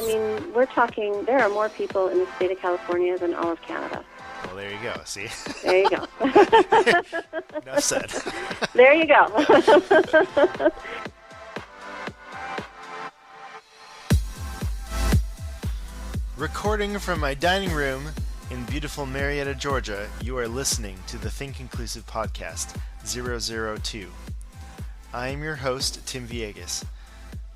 I mean, we're talking, there are more people in the state of California than all of Canada. Well, there you go. See? There you go. Enough said. There you go. Recording from my dining room in beautiful Marietta, Georgia, you are listening to the Think Inclusive Podcast 002. I am your host, Tim Villegas.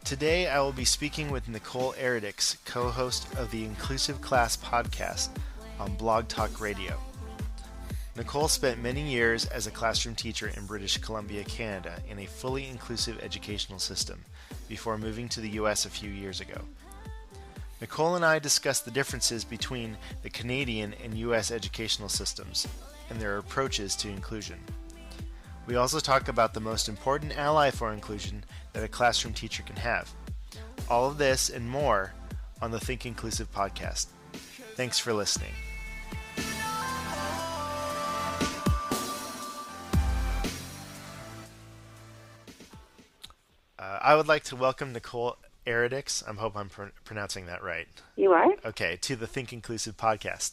Today I will be speaking with Nicole Eredics, co-host of the Inclusive Class podcast on Blog Talk Radio. Nicole spent many years as a classroom teacher in British Columbia, Canada, in a fully inclusive educational system, before moving to the U.S. a few years ago. Nicole and I discussed the differences between the Canadian and U.S. educational systems and their approaches to inclusion. We also talk about the most important ally for inclusion that a classroom teacher can have. All of this and more on the Think Inclusive podcast. Thanks for listening. I would like to welcome Nicole Eredics. I hope I'm pronouncing that right. You are? Okay, to the Think Inclusive podcast.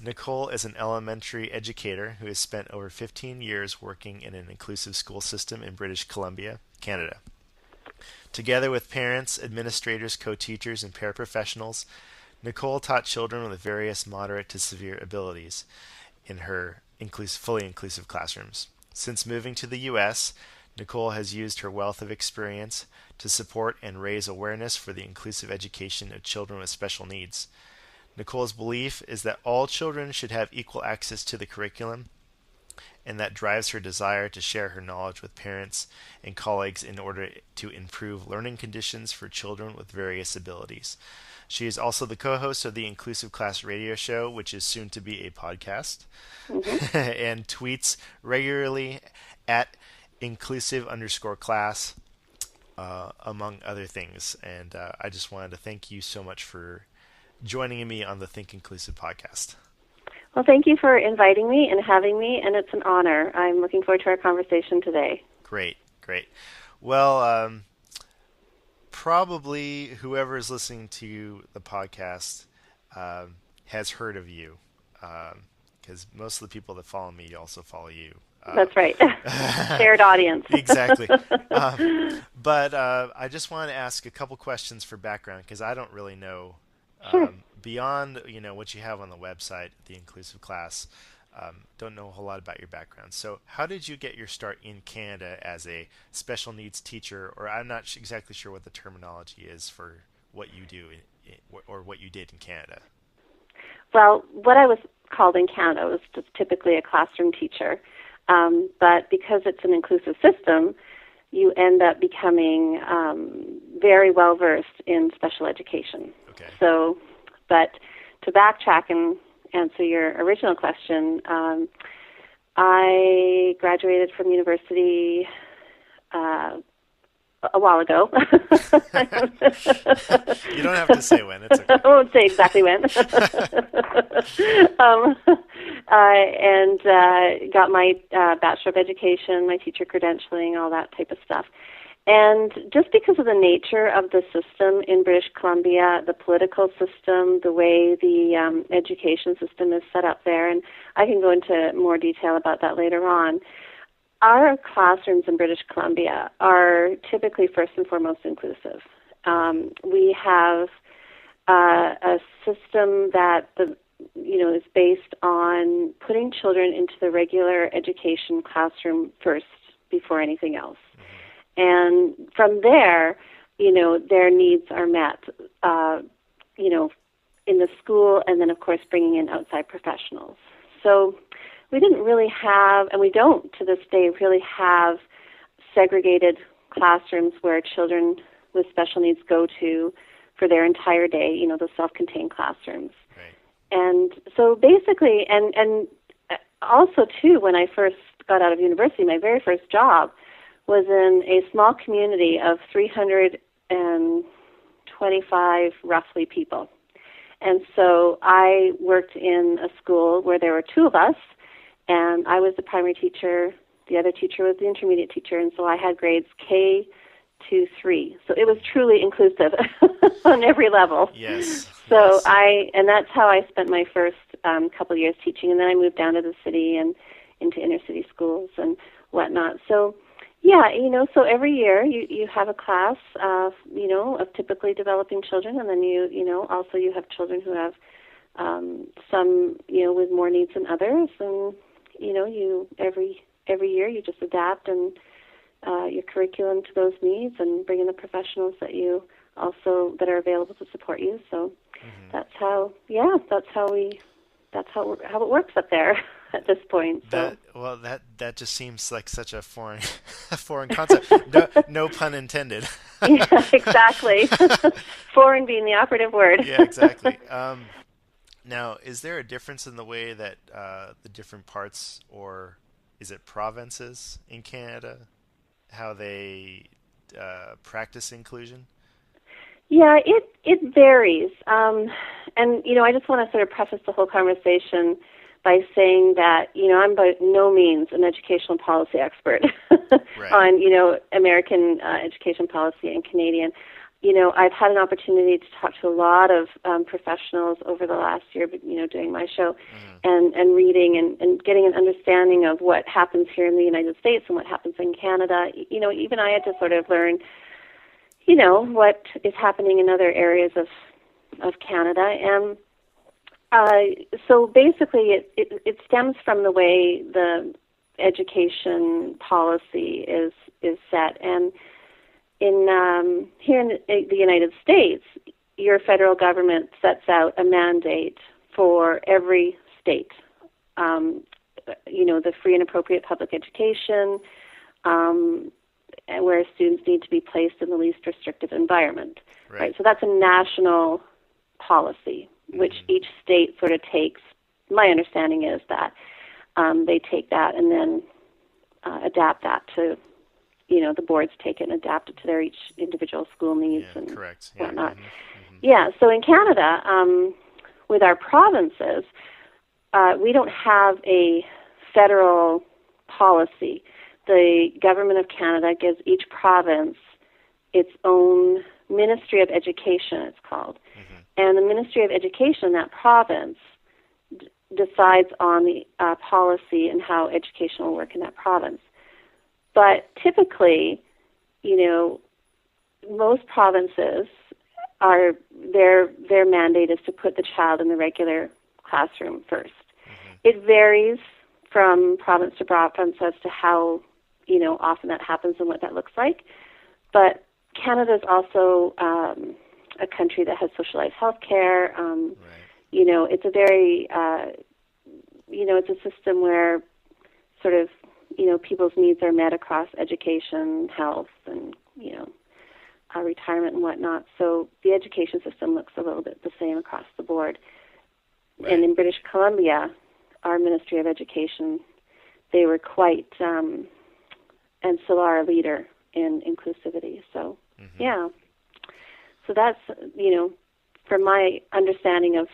Nicole is an elementary educator who has spent over 15 years working in an inclusive school system in British Columbia, Canada. Together with parents, administrators, co-teachers, and paraprofessionals, Nicole taught children with various moderate to severe abilities in her fully inclusive classrooms. Since moving to the U.S., Nicole has used her wealth of experience to support and raise awareness for the inclusive education of children with special needs. Nicole's belief is that all children should have equal access to the curriculum, and that drives her desire to share her knowledge with parents and colleagues in order to improve learning conditions for children with various abilities. She is also the co-host of the Inclusive Class radio show, which is soon to be a podcast, and tweets regularly at inclusive_class, among other things. And I just wanted to thank you so much for joining me on the Think Inclusive podcast. Well, thank you for inviting me and having me, and it's an honor. I'm looking forward to our conversation today. Great. Well, probably whoever is listening to the podcast has heard of you, because most of the people that follow me also follow you. That's right. Shared audience. Exactly. But I just want to ask a couple questions for background, because I don't really know. Sure. Beyond what you have on the website, the Inclusive Class, don't know a whole lot about your background. So how did you get your start in Canada as a special needs teacher, or I'm not exactly sure what the terminology is for what you do or what you did in Canada? Well, what I was called in Canada was just typically a classroom teacher, but because it's an inclusive system, you end up becoming very well-versed in special education. Okay. So, but to backtrack and answer your original question, I graduated from university a while ago. You don't have to say when. It's okay. I won't say exactly when. And got my Bachelor of Education, my teacher credentialing, all that type of stuff. And just because of the nature of the system in British Columbia, the political system, the way the education system is set up there, and I can go into more detail about that later on, our classrooms in British Columbia are typically first and foremost inclusive. We have a system that is based on putting children into the regular education classroom first before anything else. And from there, their needs are met, in the school, and then, of course, bringing in outside professionals. So we didn't really have, and we don't to this day really have segregated classrooms where children with special needs go to for their entire day, the self-contained classrooms. Right. And so basically, and also, too, when I first got out of university, my very first job was in a small community of 325 roughly people. And so I worked in a school where there were two of us, and I was the primary teacher. The other teacher was the intermediate teacher, and so I had grades K to 3. So it was truly inclusive on every level. Yes. So yes. and that's how I spent my first couple of years teaching, and then I moved down to the city and into inner city schools and whatnot. So, yeah, so every year you have a class, of typically developing children, and then also you have children who have some, with more needs than others, and, you every year you just adapt and your curriculum to those needs and bring in the professionals that are available to support you. So that's how it works up there at this point. So. That just seems like such a foreign concept. No pun intended. Yeah, exactly. Foreign being the operative word. Yeah, exactly. Now, is there a difference in the way that the different parts, or is it provinces in Canada, how they practice inclusion? Yeah, it varies. And, I just want to sort of preface the whole conversation by saying that, I'm by no means an educational policy expert Right. on, American education policy and Canadian. I've had an opportunity to talk to a lot of professionals over the last year, doing my show and reading and getting an understanding of what happens here in the United States and what happens in Canada. Even I had to sort of learn, what is happening in other areas of Canada. And so basically it stems from the way the education policy is set. And here in the United States, your federal government sets out a mandate for every state. The free and appropriate public education, where students need to be placed in the least restrictive environment. Right? So that's a national policy, which each state sort of takes. My understanding is that they take that and then adapt that to, the boards take it and adapt it to their each individual school needs and correct. whatnot. Yeah, so in Canada, with our provinces, we don't have a federal policy. The Government of Canada gives each province its own Ministry of Education, it's called. And the Ministry of Education in that province decides on the policy and how education will work in that province. But typically, most provinces their mandate is to put the child in the regular classroom first. It varies from province to province as to how often that happens and what that looks like. But Canada is also a country that has socialized health care. It's a very it's a system where sort of people's needs are met across education, health, and retirement and whatnot. So the education system looks a little bit the same across the board. Right. And in British Columbia, our Ministry of Education, they were quite, and still are a leader in inclusivity. So, yeah. So that's, from my understanding of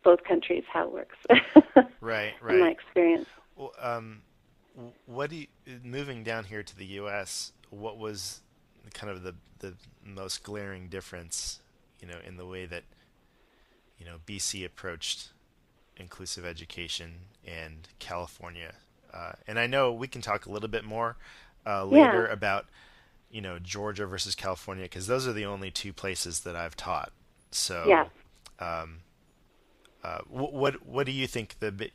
both countries, how it works. Right. In my experience. Well, moving down here to the U.S., what was kind of the most glaring difference, in the way that, BC approached inclusive education and California? And I know we can talk a little bit more later about, Georgia versus California, because those are the only two places that I've taught. So, what do you think the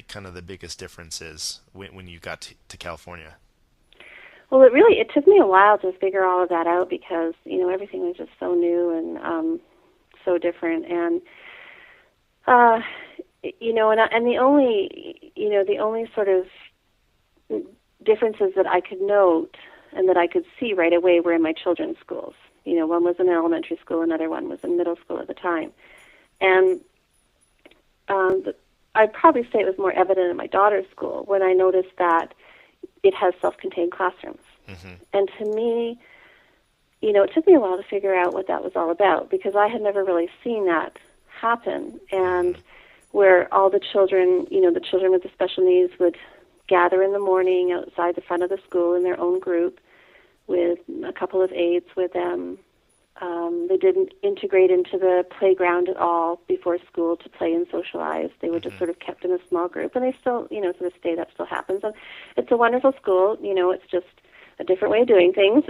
kind of the biggest difference is when you got to California? Well, it took me a while to figure all of that out because everything was just so new and so different, and and the only sort of differences that I could note and that I could see right away were in my children's schools. One was in elementary school, another one was in middle school at the time, and I'd probably say it was more evident in my daughter's school when I noticed that it has self-contained classrooms. And to me, it took me a while to figure out what that was all about because I had never really seen that happen. And where all the children, the children with the special needs would gather in the morning outside the front of the school in their own group. with a couple of aides with them. They didn't integrate into the playground at all before school to play and socialize. They were just sort of kept in a small group, and they still, to this day, that still happens. And it's a wonderful school. It's just a different way of doing things.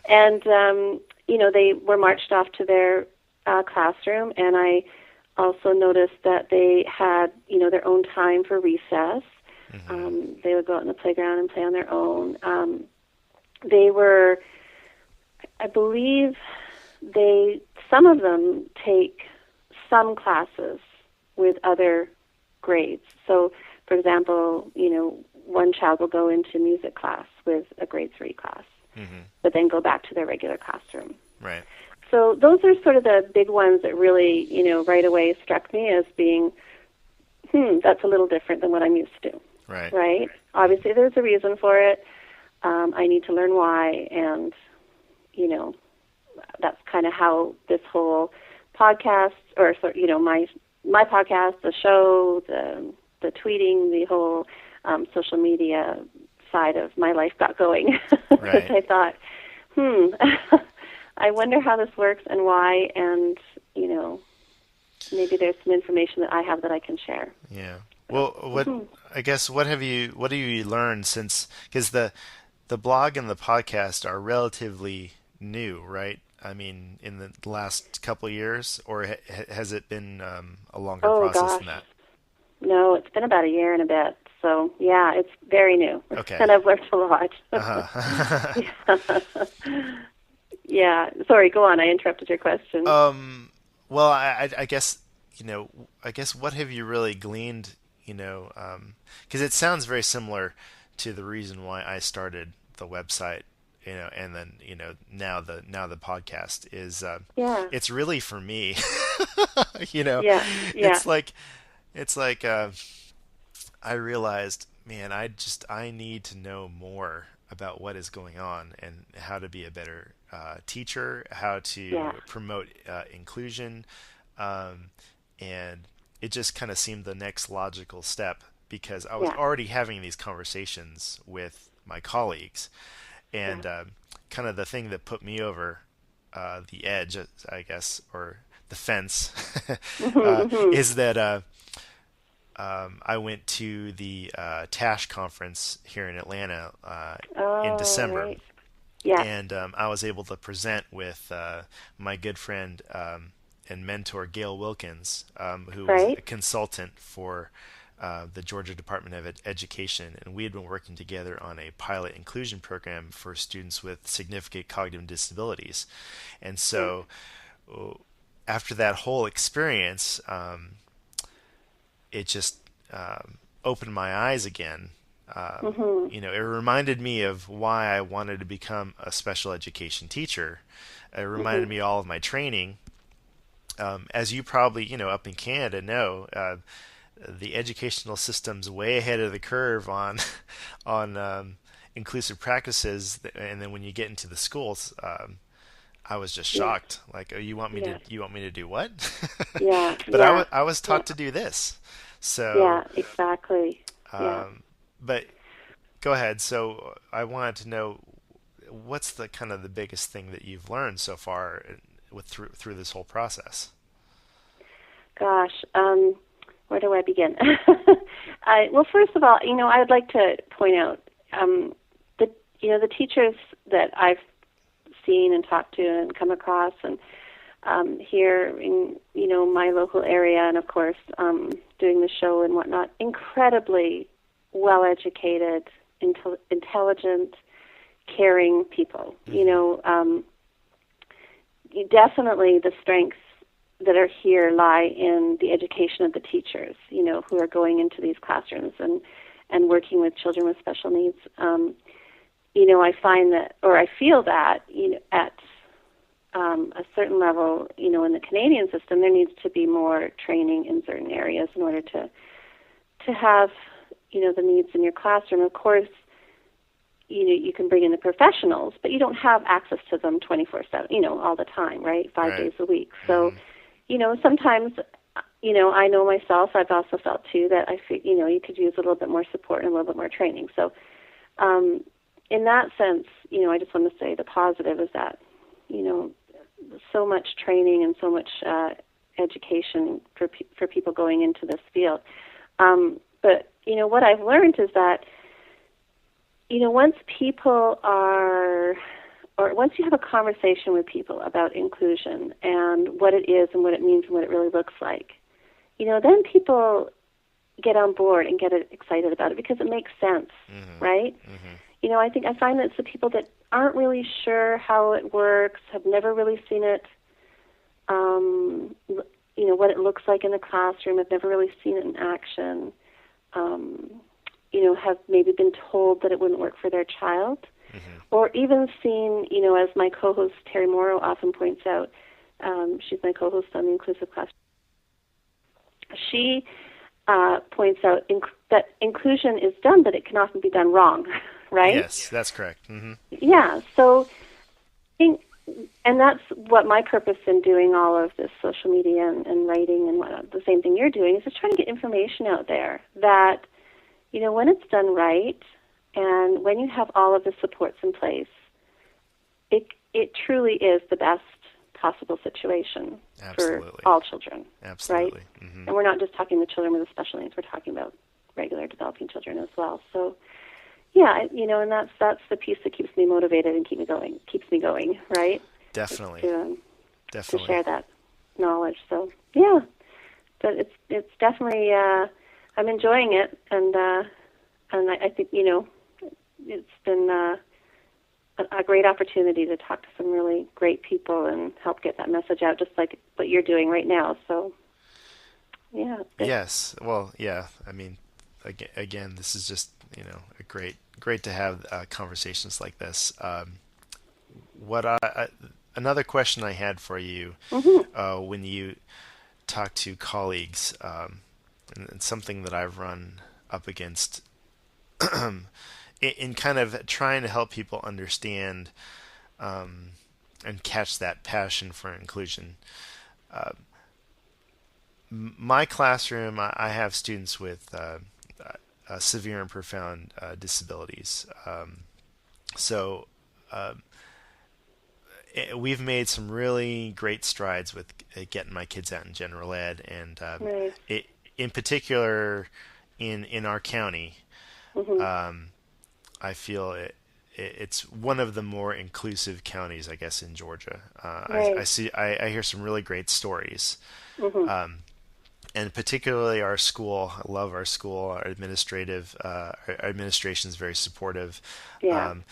And, they were marched off to their classroom, and I also noticed that they had, their own time for recess. They would go out in the playground and play on their own. They were, I believe, some of them take some classes with other grades. So, for example, one child will go into music class with a grade 3 class, but then go back to their regular classroom. Right. So those are sort of the big ones that really, right away struck me as being, that's a little different than what I'm used to. Right. Right? Obviously, there's a reason for it. I need to learn why, and, that's kind of how this whole podcast, or, my podcast, the show, the tweeting, the whole social media side of my life got going. Right. I thought, I wonder how this works and why, and, maybe there's some information that I have that I can share. Yeah. Well, what have you learned since, because the blog and the podcast are relatively new, right? I mean, in the last couple of years, or has it been a longer process than that? No, it's been about a year and a bit. So, yeah, it's very new. Okay. And I've learned a lot. Yeah. Sorry, go on. I interrupted your question. Well, I guess, what have you really gleaned, because it sounds very similar to the reason why I started the website, and then, now the podcast is, it's really for me, Yeah. It's like, I realized, man, I need to know more about what is going on and how to be a better teacher, how to promote inclusion, and it just kind of seemed the next logical step, because I was already having these conversations with my colleagues, and kind of the thing that put me over the edge, I guess, or the fence, is that I went to the TASH conference here in Atlanta in December. Right. Yeah. And I was able to present with my good friend and mentor, Gail Wilkins, who was a consultant for the Georgia Department of Education. And we had been working together on a pilot inclusion program for students with significant cognitive disabilities. And so after that whole experience, it just opened my eyes again. It reminded me of why I wanted to become a special education teacher. It reminded me all of my training. As you probably, up in Canada know, the educational system's way ahead of the curve on inclusive practices. And then when you get into the schools, I was just shocked. Like, oh, you want me to do what? Yeah. But I was taught to do this. So yeah, exactly. But go ahead. So I wanted to know, what's the kind of the biggest thing that you've learned so far through this whole process? Gosh, where do I begin? Well, first of all, I'd like to point out the teachers that I've seen and talked to and come across, and here in my local area, and of course doing the show and whatnot, incredibly well-educated, intelligent, caring people. Definitely the strengths that are here lie in the education of the teachers, who are going into these classrooms and working with children with special needs. I find that, or I feel that, at a certain level, in the Canadian system, there needs to be more training in certain areas in order to have, the needs in your classroom. Of course, you can bring in the professionals, but you don't have access to them 24/7, all the time, right? 5 days a week. So, sometimes, I know myself, I've also felt too that I feel, you could use a little bit more support and a little bit more training. So, in that sense, I just want to say the positive is that, you know, so much training and so much education for people going into this field. But, what I've learned is that, once people are, or once you have a conversation with people about inclusion and what it is and what it means and what it really looks like, then people get on board and get excited about it because it makes sense, right? I find that it's the people that aren't really sure how it works, have never really seen it, what it looks like in the classroom, have never really seen it in action, have maybe been told that it wouldn't work for their child, or even seen, as my co-host Terry Morrow often points out, she's my co-host on the Inclusive Class. She points out that inclusion is done, but it can often be done wrong, right? Yes, that's correct. Yeah, so and that's what my purpose in doing all of this social media and writing and the same thing you're doing is just trying to get information out there that, when it's done right and when you have all of the supports in place, it truly is the best possible situation for all children. Absolutely. Right? And we're not just talking the children with the special needs, we're talking about regular developing children as well. So, yeah, and that's the piece that keeps me motivated and keeps me going, right? Definitely. To share that knowledge. So, yeah, but it's definitely I'm enjoying it, and I think it's been a great opportunity to talk to some really great people and help get that message out, just like what you're doing right now. So, yeah. Yes. Well, yeah. I mean, again, this is just a great to have conversations like this. Another question I had for you when you talk to colleagues, and something that I've run up against in kind of trying to help people understand and catch that passion for inclusion. My classroom, I have students with severe and profound disabilities. We've made some really great strides with getting my kids out in general ed, and in particular in our county, I feel it's one of the more inclusive counties, I guess, in Georgia. I hear some really great stories. And particularly our school, I love our school. Our administration is very supportive, and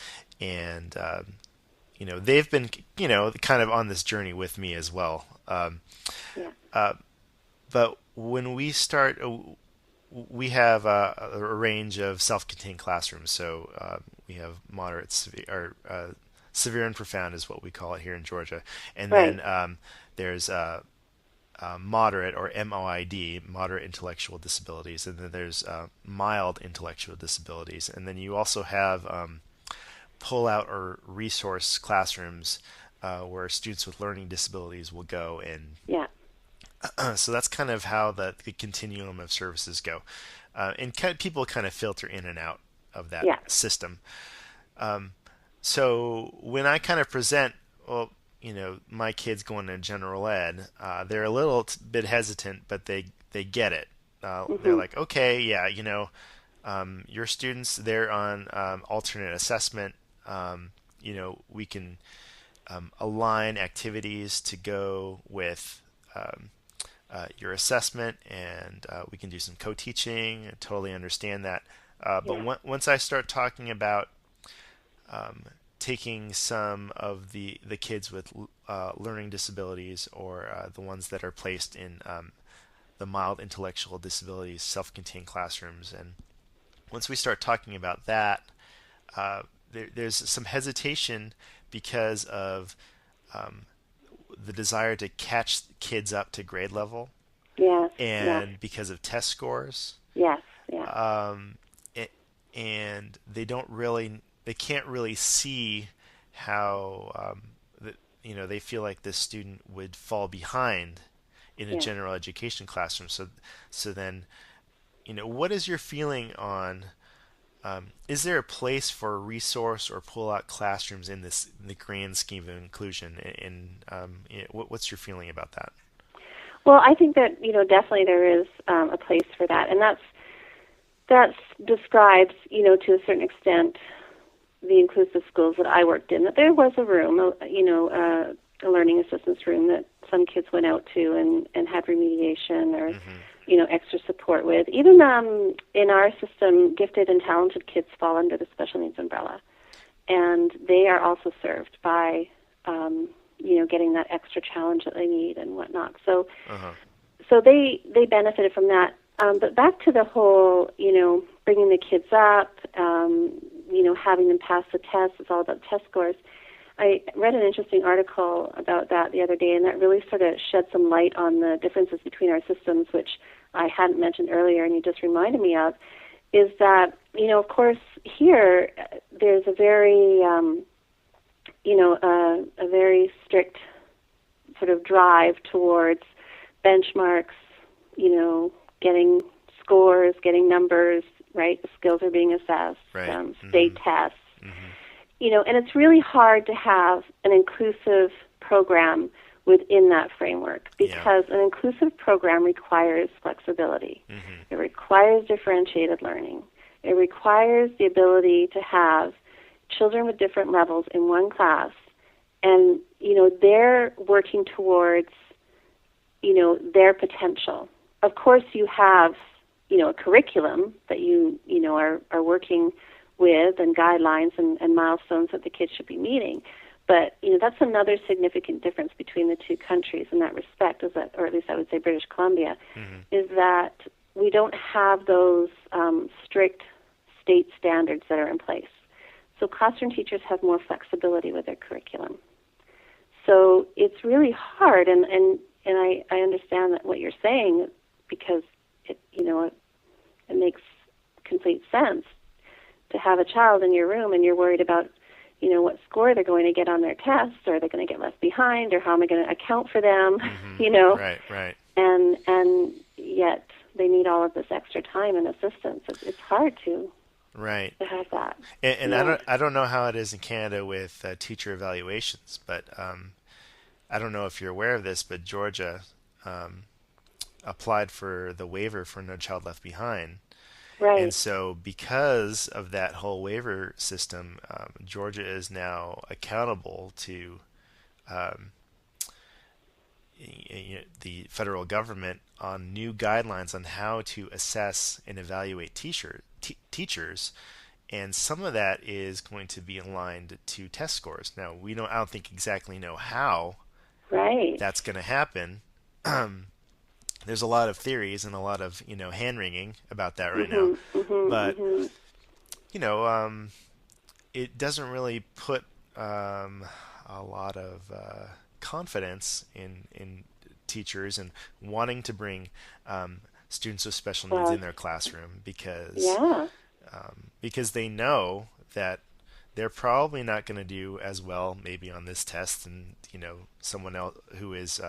they've been kind of on this journey with me as well. But when we start, we have a range of self-contained classrooms. So we have moderate, severe, or severe and profound is what we call it here in Georgia, and then there's moderate, or MOID, moderate intellectual disabilities, and then there's mild intellectual disabilities, and then you also have pull-out or resource classrooms where students with learning disabilities will go, and so that's kind of how the continuum of services go, and people kind of filter in and out of that system. So when I kind of present, well, my kids going to general ed, they're a little bit hesitant, but they get it. They're like, okay, yeah, your students, they're on alternate assessment. We can align activities to go with your assessment, and we can do some co-teaching. I totally understand that. But once I start talking about taking some of the kids with learning disabilities, or the ones that are placed in the mild intellectual disabilities self-contained classrooms, and once we start talking about that, there's some hesitation because of the desire to catch kids up to grade level, because of test scores, and they can't really see how they feel like this student would fall behind in a general education classroom. So then, what is your feeling on Is there a place for resource or pull-out classrooms in the grand scheme of inclusion? What's your feeling about that? Well, I think that definitely there is a place for that, and that describes to a certain extent the inclusive schools that I worked in. That there was a room, a learning assistance room that some kids went out to and had remediation or extra support with. Even in our system, gifted and talented kids fall under the special needs umbrella, and they are also served by getting that extra challenge that they need and whatnot. So they benefited from that. But back to the whole, bringing the kids up, having them pass the test. It's all about test scores. I read an interesting article about that the other day, and that really sort of shed some light on the differences between our systems, which I hadn't mentioned earlier, and you just reminded me of, is that, of course, here there's a very, a very strict sort of drive towards benchmarks, getting scores, getting numbers, right? The skills are being assessed, right. State tests. And it's really hard to have an inclusive program within that framework because an inclusive program requires flexibility. It requires differentiated learning. It requires the ability to have children with different levels in one class, and they're working towards their potential. Of course, you have a curriculum that you are working with, and guidelines and milestones that the kids should be meeting. But that's another significant difference between the two countries in that respect, is that, or at least I would say British Columbia, is that we don't have those strict state standards that are in place. So classroom teachers have more flexibility with their curriculum. So it's really hard, and I understand that what you're saying, because it makes complete sense to have a child in your room and you're worried about what score they're going to get on their tests, or are they going to get left behind, or how am I going to account for them, Right. And yet they need all of this extra time and assistance. It's hard to have that. And I don't know how it is in Canada with teacher evaluations, but I don't know if you're aware of this, but Georgia applied for the waiver for No Child Left Behind. Right. And so because of that whole waiver system, Georgia is now accountable to the federal government on new guidelines on how to assess and evaluate teachers. And some of that is going to be aligned to test scores. Now, I don't think exactly know how that's going to happen. There's a lot of theories and a lot of hand-wringing about that right now, but it doesn't really put a lot of confidence in teachers and wanting to bring students with special needs in their classroom because they know that they're probably not going to do as well maybe on this test than someone else who is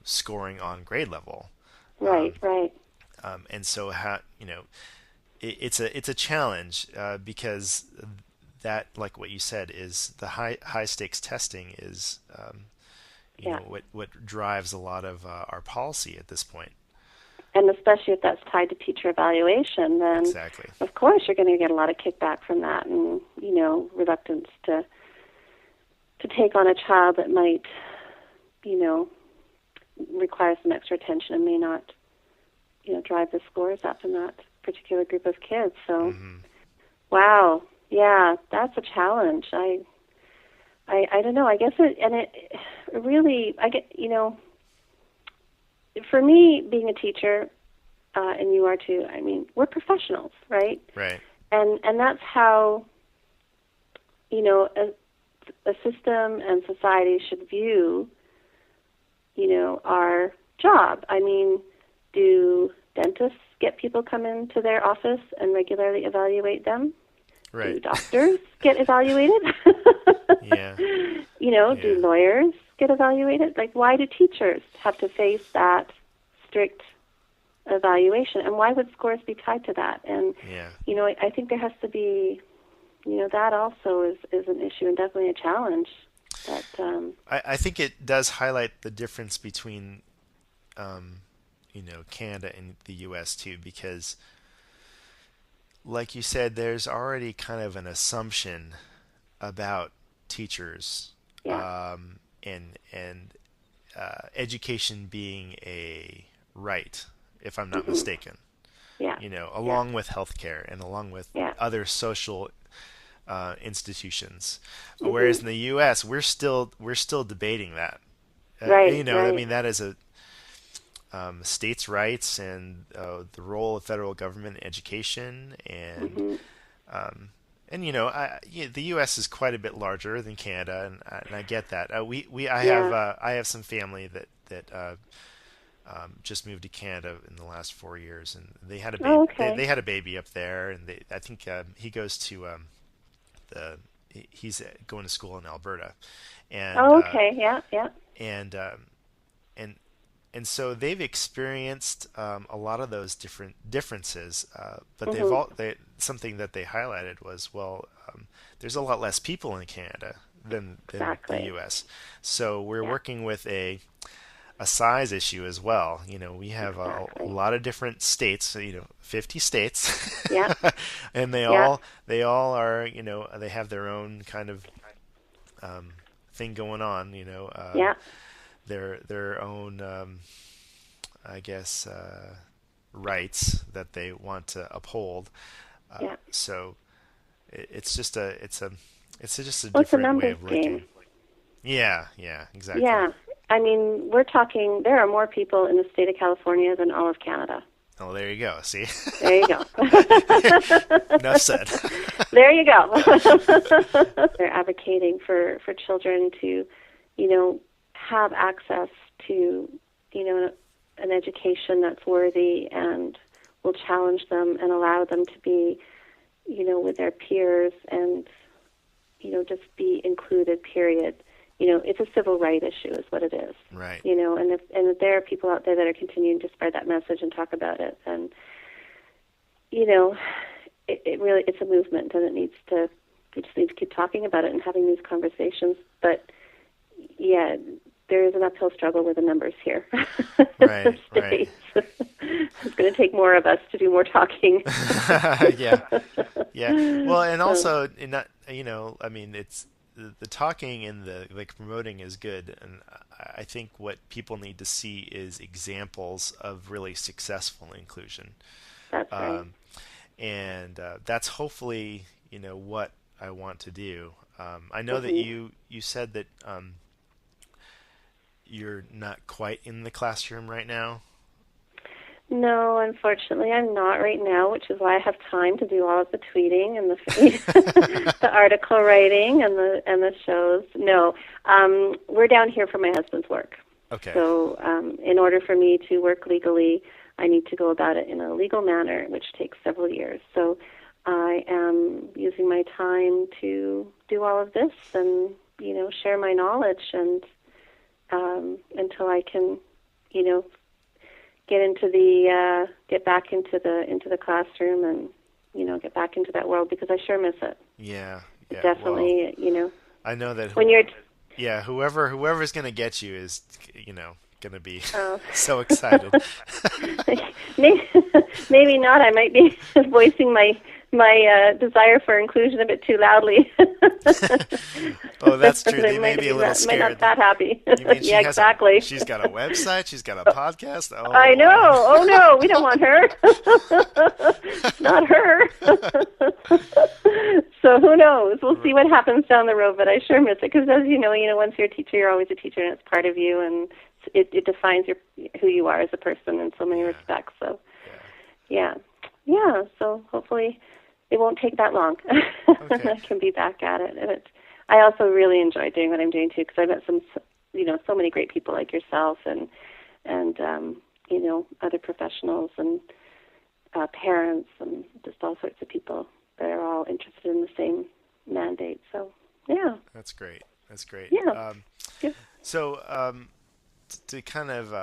scoring on grade level. Right. And so it's a challenge because that, like what you said, is the high stakes testing is what drives a lot of our policy at this point. And especially if that's tied to teacher evaluation, then of course you're going to get a lot of kickback from that, and reluctance to take on a child that might require some extra attention and may not drive the scores up in that particular group of kids. So wow, that's a challenge. I don't know, I guess it really, I get for me, being a teacher, and you are too, I mean, we're professionals, right? Right. And that's how, a system and society should view, our job. I mean, do dentists get people come into their office and regularly evaluate them? Right. Do doctors get evaluated? Do lawyers get evaluated? Like, why do teachers have to face that strict, evaluation. And why would scores be tied to that? And, Yeah. I think there has to be, that also is an issue and definitely a challenge. That I think it does highlight the difference between, Canada and the U.S. too, because, like you said, there's already kind of an assumption about teachers, yeah. and education being a right, if I'm not Mm-hmm. mistaken. Yeah. Along with healthcare and along with Yeah. other social institutions. Whereas Mm-hmm. in the U.S., we're still debating that. Right. I Right. mean, that is a states' rights and the role of federal government in education, Mm-hmm. um, the U.S. is quite a bit larger than Canada, and I get that. Yeah. I have some family that just moved to Canada in the last 4 years, and they had a baby. Oh, They, okay. they had a baby up there, and I think he goes to the he's going to school in Alberta, and Oh, okay. Yeah. Yeah. and and and so they've experienced a lot of those differences, but Mm-hmm. something that they highlighted was, well, there's a lot less people in Canada than the Exactly. U.S. So we're Yeah. working with a size issue as well. We have a Exactly. lot of different states, 50 states, Yeah. and Yeah. they all are, they have their own kind of thing going on, Yeah. their own, I guess, rights that they want to uphold. Yeah. So it's just it's just a Well, it's a different way numbers of game. looking. Yeah, yeah, exactly. Yeah. I mean, we're talking, there are more people in the state of California than all of Canada. Oh, there you go. See? There you go. Enough said. There you go. They're advocating for children to, have access to, an education that's worthy and will challenge them and allow them to be, with their peers and, just be included, period. It's a civil right issue is what it is. Right. And if there are people out there that are continuing to spread that message and talk about it, then, it really, it's a movement and we just need to keep talking about it and having these conversations. But yeah, there is an uphill struggle with the numbers here. Right, right. It's going to take more of us to do more talking. Yeah, yeah. Well, and also, not, I mean, it's the talking and the promoting is good, and I think what people need to see is examples of really successful inclusion. That's right. Um, and that's hopefully, what I want to do. I know that Hmm. you said that you're not quite in the classroom right now. No, unfortunately, I'm not right now, which is why I have time to do all of the tweeting and the the article writing and the shows. No, we're down here for my husband's work. Okay. So, in order for me to work legally, I need to go about it in a legal manner, which takes several years. So, I am using my time to do all of this and share my knowledge and until I can, get back into the classroom and get back into that world because I sure miss it. Yeah, It yeah. Well, definitely, I know that when you're yeah, whoever's gonna get you is, gonna be uh, so excited. maybe, maybe not. I might be voicing my desire for inclusion a bit too loudly. Oh, that's true. They They may be a little might not scared. that happy. You mean Yeah, exactly. she's got a website, she's got a podcast? Oh I know. boy. Oh no, we don't want her. Not her. So who knows? We'll see what happens down the road. But I sure miss it because, as you know, once you're a teacher, you're always a teacher, and it's part of you, and it defines who you are as a person in so many Yeah, respects. So yeah. yeah. So hopefully, it won't take that long. Okay. I can be back at it, and I also really enjoy doing what I'm doing too because I met so many great people like yourself and other professionals and parents and just all sorts of people that are all interested in the same mandate. So, yeah. That's great. That's great. Yeah. Yeah. So to kind of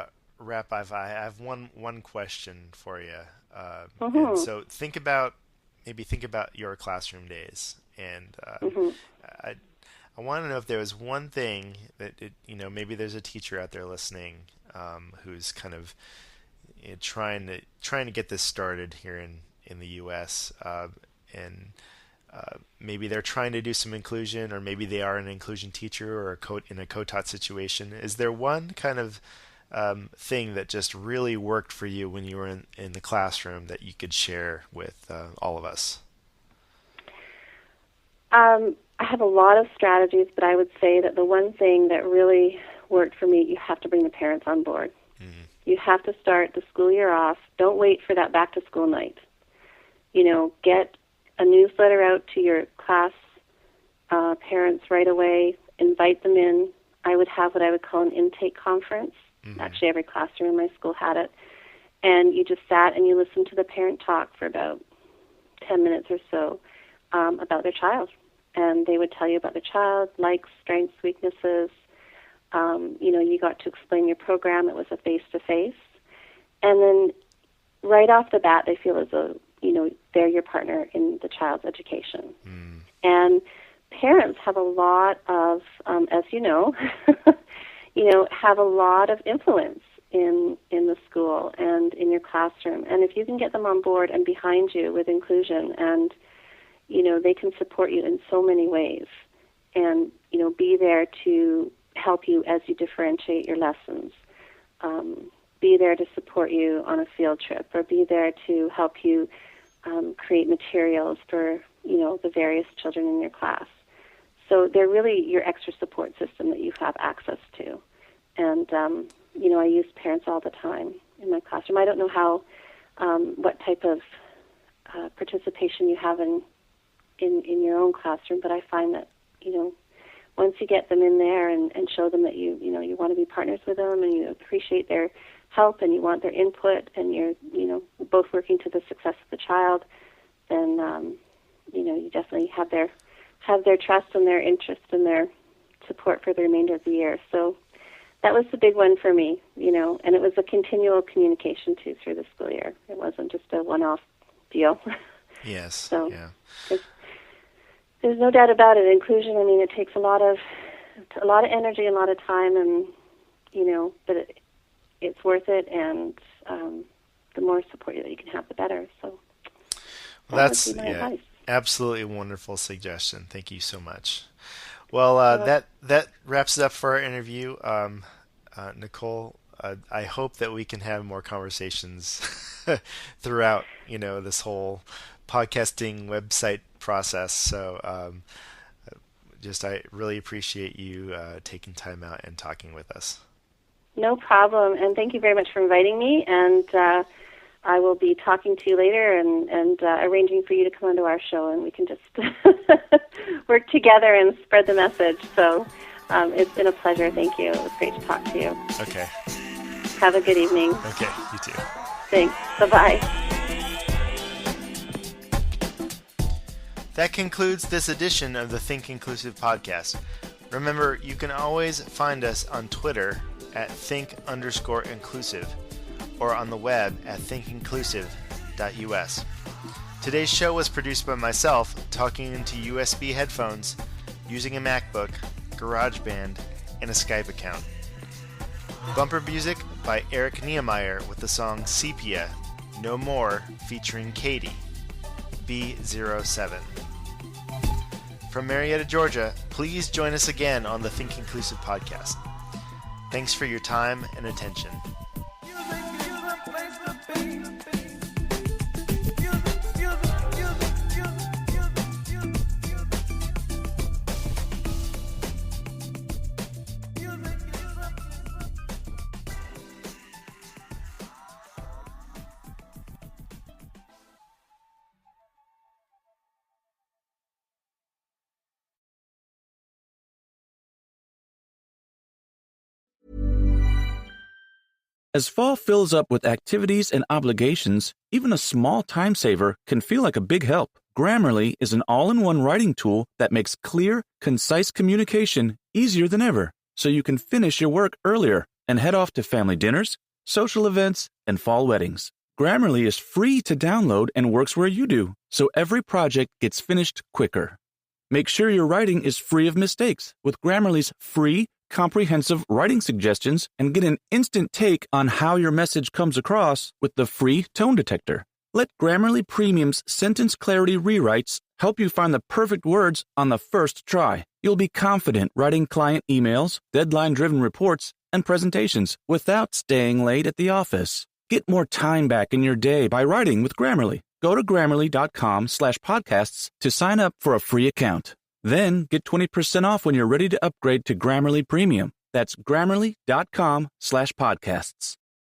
wrap up, I have one question for you. And Mm-hmm. so think about your classroom days, and Mm-hmm. I I want to know if there was one thing that maybe there's a teacher out there listening who's kind of trying to get this started here in the U.S. And maybe they're trying to do some inclusion, or maybe they are an inclusion teacher or in a co-taught situation. Is there one kind of thing that just really worked for you when you were in the classroom that you could share with all of us? I have a lot of strategies, but I would say that the one thing that really worked for me, you have to bring the parents on board. Mm-hmm. You have to start the school year off. Don't wait for that back-to-school night. Get a newsletter out to your class parents right away. Invite them in. I would have what I would call an intake conference. Mm-hmm. Actually, every classroom in my school had it. And you just sat and you listened to the parent talk for about 10 minutes or so about their child. And they would tell you about the child, likes, strengths, weaknesses. You got to explain your program. It was a face-to-face. And then right off the bat, they feel as though, they're your partner in the child's education. Mm. And parents have a lot of, as you know, have a lot of influence in the school and in your classroom. And if you can get them on board and behind you with inclusion, and they can support you in so many ways, and be there to help you as you differentiate your lessons, be there to support you on a field trip, or be there to help you create materials for the various children in your class. So they're really your extra support system that you have access to. And I use parents all the time in my classroom. I don't know what type of participation you have in your own classroom, but I find that once you get them in there and show them that you want to be partners with them, and you appreciate their help and you want their input, and you're both working to the success of the child, then you definitely have their trust and their interest and their support for the remainder of the year. So that was the big one for me, and it was a continual communication too through the school year. It wasn't just a one-off deal. Yes. So yeah. There's no doubt about it. Inclusion, it takes a lot of energy and a lot of time, and but it's worth it. And the more support that you can have, the better. So that's would be my advice. Absolutely wonderful suggestion. Thank you so much. Well, that wraps it up for our interview, Nicole. I hope that we can have more conversations throughout, this whole podcasting website process. So I really appreciate you taking time out and talking with us. No problem, and thank you very much for inviting me, and I will be talking to you later and arranging for you to come onto our show, and we can just work together and spread the message. So it's been a pleasure. Thank you. It was great to talk to you. Okay. Have a good evening. Okay, you too. Thanks. Bye-bye. That concludes this edition of the Think Inclusive podcast. Remember, you can always find us on Twitter at think_inclusive or on the web at thinkinclusive.us. Today's show was produced by myself, talking into USB headphones, using a MacBook, GarageBand, and a Skype account. Bumper music by Eric Niemeyer with the song Sepia, No More, featuring Katie, B07. From Marietta, Georgia, please join us again on the Think Inclusive podcast. Thanks for your time and attention. As fall fills up with activities and obligations, even a small time saver can feel like a big help. Grammarly is an all-in-one writing tool that makes clear, concise communication easier than ever, so you can finish your work earlier and head off to family dinners, social events, and fall weddings. Grammarly is free to download and works where you do, so every project gets finished quicker. Make sure your writing is free of mistakes with Grammarly's free, comprehensive writing suggestions and get an instant take on how your message comes across with the free tone detector. Let Grammarly Premium's sentence clarity rewrites help you find the perfect words on the first try. You'll be confident writing client emails, deadline-driven reports, and presentations without staying late at the office. Get more time back in your day by writing with Grammarly. Go to Grammarly.com/podcasts to sign up for a free account. Then get 20% off when you're ready to upgrade to Grammarly Premium. That's Grammarly.com/podcasts.